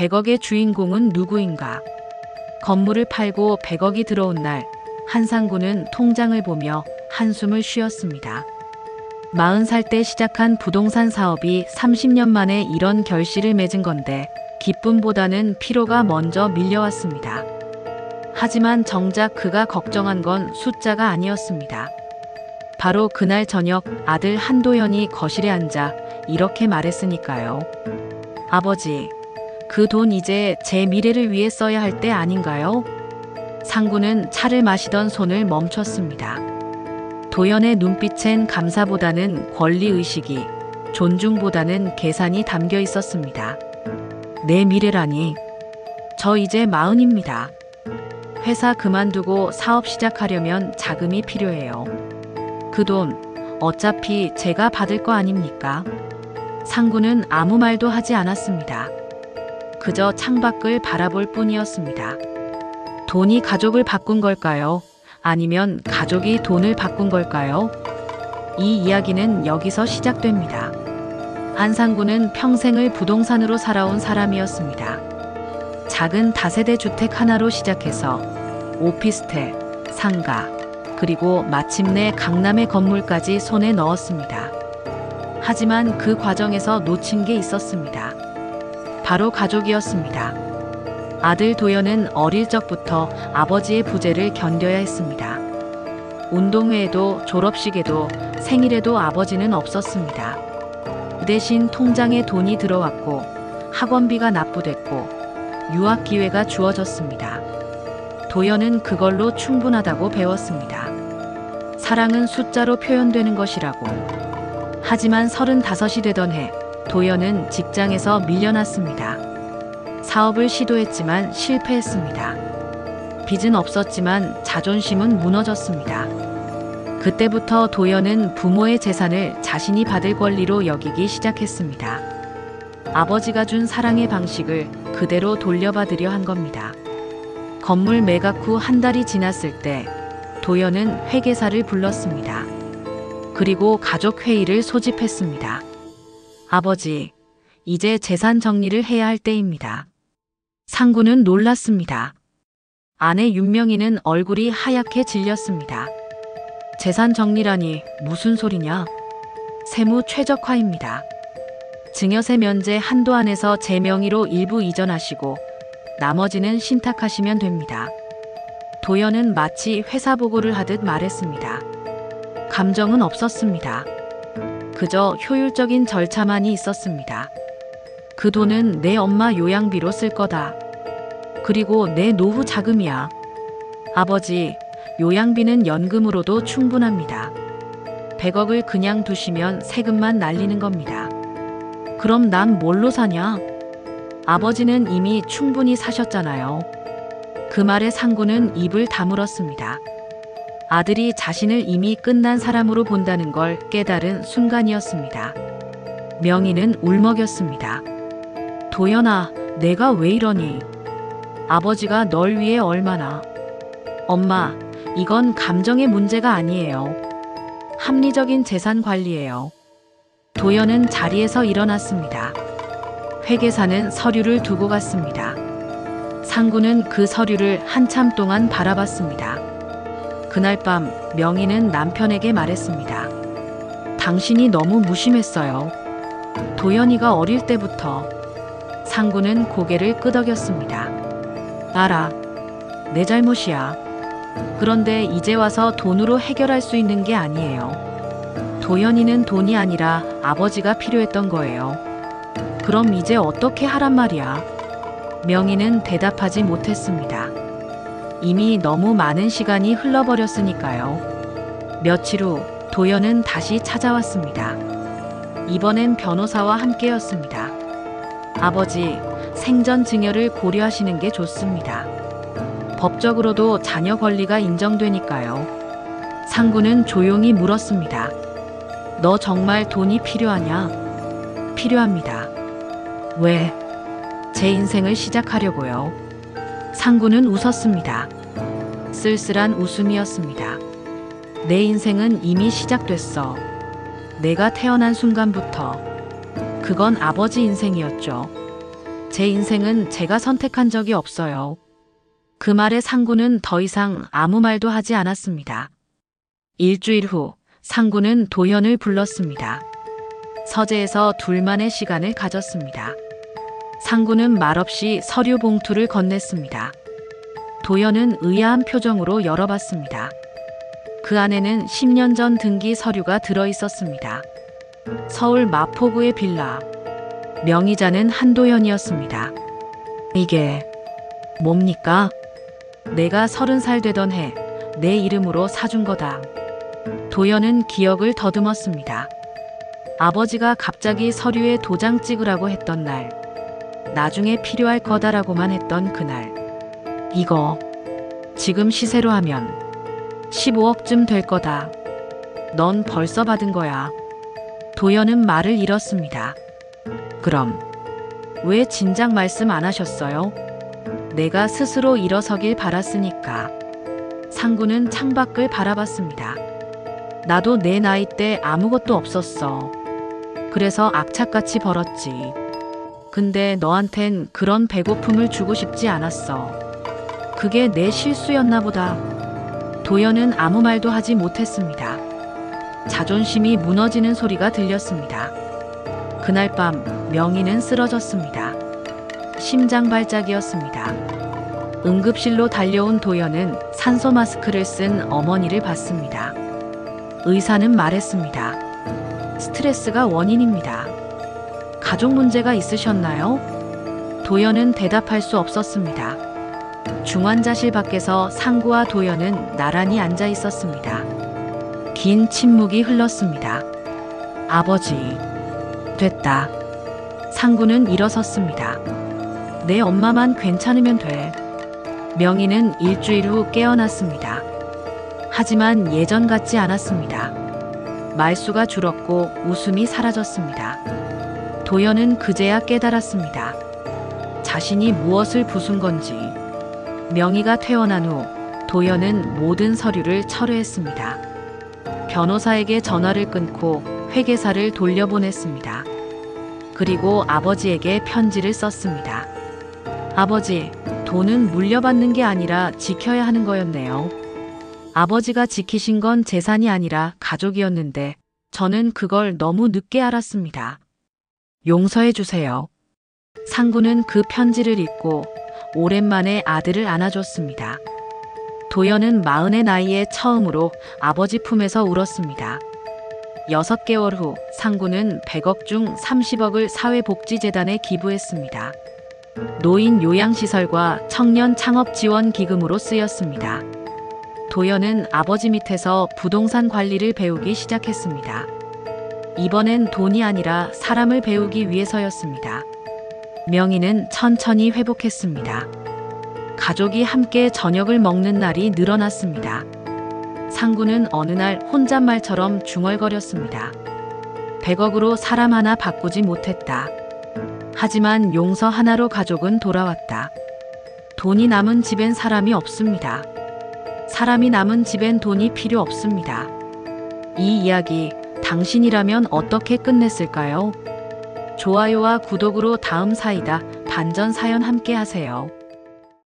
100억의 주인공은 누구인가? 건물을 팔고 100억이 들어온 날, 한상구는 통장을 보며 한숨을 쉬었습니다. 40살 때 시작한 부동산 사업이 30년 만에 이런 결실을 맺은 건데 기쁨보다는 피로가 먼저 밀려왔습니다. 하지만 정작 그가 걱정한 건 숫자가 아니었습니다. 바로 그날 저녁 아들 한도현이 거실에 앉아 이렇게 말했으니까요. 아버지, 그 돈 이제 제 미래를 위해 써야 할 때 아닌가요? 상구는 차를 마시던 손을 멈췄습니다. 도연의 눈빛엔 감사보다는 권리의식이, 존중보다는 계산이 담겨 있었습니다. 내 미래라니. 저 이제 40입니다. 회사 그만두고 사업 시작하려면 자금이 필요해요. 그 돈 어차피 제가 받을 거 아닙니까? 상구는 아무 말도 하지 않았습니다. 그저 창밖을 바라볼 뿐이었습니다. 돈이 가족을 바꾼 걸까요? 아니면 가족이 돈을 바꾼 걸까요? 이 이야기는 여기서 시작됩니다. 한상구는 평생을 부동산으로 살아온 사람이었습니다. 작은 다세대 주택 하나로 시작해서 오피스텔, 상가, 그리고 마침내 강남의 건물까지 손에 넣었습니다. 하지만 그 과정에서 놓친 게 있었습니다. 바로 가족이었습니다. 아들 도연은 어릴 적부터 아버지의 부재를 견뎌야 했습니다. 운동회에도 졸업식에도 생일에도 아버지는 없었습니다. 대신 통장에 돈이 들어왔고 학원비가 납부됐고 유학 기회가 주어졌습니다. 도연은 그걸로 충분하다고 배웠습니다. 사랑은 숫자로 표현되는 것이라고. 하지만 35이 되던 해 도연은 직장에서 밀려났습니다. 사업을 시도했지만 실패했습니다. 빚은 없었지만 자존심은 무너졌습니다. 그때부터 도연은 부모의 재산을 자신이 받을 권리로 여기기 시작했습니다. 아버지가 준 사랑의 방식을 그대로 돌려받으려 한 겁니다. 건물 매각 후 한 달이 지났을 때 도연은 회계사를 불렀습니다. 그리고 가족 회의를 소집했습니다. 아버지, 이제 재산 정리를 해야 할 때입니다. 상구는 놀랐습니다. 아내 윤명이는 얼굴이 하얗게 질렸습니다. 재산 정리라니 무슨 소리냐? 세무 최적화입니다. 증여세 면제 한도 안에서 제 명의로 일부 이전하시고 나머지는 신탁하시면 됩니다. 도연은 마치 회사 보고를 하듯 말했습니다. 감정은 없었습니다. 그저 효율적인 절차만이 있었습니다. 그 돈은 내 엄마 요양비로 쓸 거다. 그리고 내 노후 자금이야. 아버지, 요양비는 연금으로도 충분합니다. 100억을 그냥 두시면 세금만 날리는 겁니다. 그럼 난 뭘로 사냐? 아버지는 이미 충분히 사셨잖아요. 그 말에 상구는 입을 다물었습니다. 아들이 자신을 이미 끝난 사람으로 본다는 걸 깨달은 순간이었습니다. 명희는 울먹였습니다. 도연아, 내가 왜 이러니? 아버지가 널 위해 얼마나. 엄마, 이건 감정의 문제가 아니에요. 합리적인 재산 관리예요. 도연은 자리에서 일어났습니다. 회계사는 서류를 두고 갔습니다. 상구는 그 서류를 한참 동안 바라봤습니다. 그날 밤 명희는 남편에게 말했습니다. 당신이 너무 무심했어요. 도연이가 어릴 때부터. 상구는 고개를 끄덕였습니다. 알아. 내 잘못이야. 그런데 이제 와서 돈으로 해결할 수 있는 게 아니에요. 도연이는 돈이 아니라 아버지가 필요했던 거예요. 그럼 이제 어떻게 하란 말이야? 명희는 대답하지 못했습니다. 이미 너무 많은 시간이 흘러버렸으니까요. 며칠 후 도연은 다시 찾아왔습니다. 이번엔 변호사와 함께였습니다. 아버지, 생전 증여를 고려하시는 게 좋습니다. 법적으로도 자녀 권리가 인정되니까요. 상구는 조용히 물었습니다. 너 정말 돈이 필요하냐? 필요합니다. 왜? 제 인생을 시작하려고요. 상구는 웃었습니다. 쓸쓸한 웃음이었습니다. 내 인생은 이미 시작됐어. 내가 태어난 순간부터. 그건 아버지 인생이었죠. 제 인생은 제가 선택한 적이 없어요. 그 말에 상구는 더 이상 아무 말도 하지 않았습니다. 일주일 후 상구는 도현을 불렀습니다. 서재에서 둘만의 시간을 가졌습니다. 상구는 말없이 서류 봉투를 건넸습니다. 도현은 의아한 표정으로 열어봤습니다. 그 안에는 10년 전 등기 서류가 들어 있었습니다. 서울 마포구의 빌라. 명의자는 한도현이었습니다. 이게 뭡니까? 내가 30살 되던 해 내 이름으로 사준 거다. 도현은 기억을 더듬었습니다. 아버지가 갑자기 서류에 도장 찍으라고 했던 날, 나중에 필요할 거다라고만 했던 그날. 이거 지금 시세로 하면 15억쯤 될 거다. 넌 벌써 받은 거야. 도현은 말을 잃었습니다. 그럼 왜 진작 말씀 안 하셨어요? 내가 스스로 일어서길 바랐으니까. 상구는 창밖을 바라봤습니다. 나도 내 나이 때 아무것도 없었어. 그래서 악착같이 벌었지. 근데 너한텐 그런 배고픔을 주고 싶지 않았어. 그게 내 실수였나 보다. 도현은 아무 말도 하지 못했습니다. 자존심이 무너지는 소리가 들렸습니다. 그날 밤 명희는 쓰러졌습니다. 심장 발작이었습니다. 응급실로 달려온 도현은 산소 마스크를 쓴 어머니를 봤습니다. 의사는 말했습니다. 스트레스가 원인입니다. 가족 문제가 있으셨나요? 도현은 대답할 수 없었습니다. 중환자실 밖에서 상구와 도현은 나란히 앉아 있었습니다. 긴 침묵이 흘렀습니다. 아버지, 됐다. 상구는 일어섰습니다. 내 엄마만 괜찮으면 돼. 명희는 일주일 후 깨어났습니다. 하지만 예전 같지 않았습니다. 말수가 줄었고 웃음이 사라졌습니다. 도현은 그제야 깨달았습니다. 자신이 무엇을 부순 건지. 명희가 퇴원한 후 도현은 모든 서류를 철회했습니다. 변호사에게 전화를 끊고 회계사를 돌려보냈습니다. 그리고 아버지에게 편지를 썼습니다. 아버지, 돈은 물려받는 게 아니라 지켜야 하는 거였네요. 아버지가 지키신 건 재산이 아니라 가족이었는데 저는 그걸 너무 늦게 알았습니다. 용서해 주세요. 상구는 그 편지를 읽고 오랜만에 아들을 안아줬습니다. 도현은 40의 나이에 처음으로 아버지 품에서 울었습니다. 6개월 후 상구는 100억 중 30억을 사회복지재단에 기부했습니다. 노인 요양시설과 청년 창업지원기금으로 쓰였습니다. 도현은 아버지 밑에서 부동산 관리를 배우기 시작했습니다. 이번엔 돈이 아니라 사람을 배우기 위해서였습니다. 명희는 천천히 회복했습니다. 가족이 함께 저녁을 먹는 날이 늘어났습니다. 상구는 어느 날 혼잣말처럼 중얼거렸습니다. 100억으로 사람 하나 바꾸지 못했다. 하지만 용서 하나로 가족은 돌아왔다. 돈이 남은 집엔 사람이 없습니다. 사람이 남은 집엔 돈이 필요 없습니다. 이 이야기 당신이라면 어떻게 끝냈을까요? 좋아요와 구독으로 다음 사이다 반전 사연 함께 하세요.